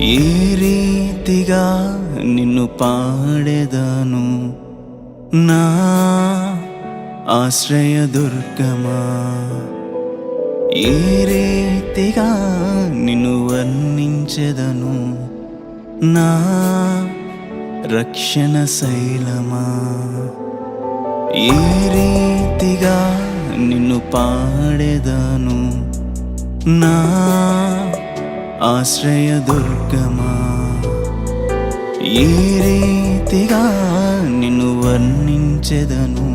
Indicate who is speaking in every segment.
Speaker 1: ఏ రీతిగా నిన్ను పాడెదను నా ఆశ్రయదుర్గమా, ఏ రీతిగా నిన్ను వర్ణించెదను నా రక్షణ శైలమా, ఏ రీతిగా నిన్ను పాడెదను నా ఆశ్రయదుర్గమా, ఏ రీతిగా నిన్ను వర్ణించెదను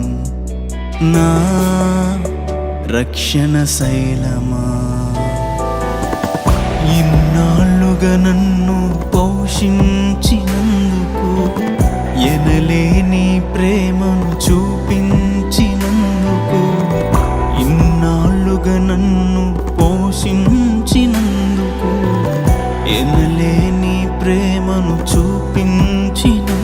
Speaker 1: నా రక్షణ శైలమా. ఇన్నాళ్ళుగా నన్ను పోషించినందుకు, ఎనలేని ప్రేమను చూపించినందుకు, ఇన్నాళ్ళుగా నన్ను పోషించినందుకు, ఎనలేని ప్రేమను చూపించినందుకు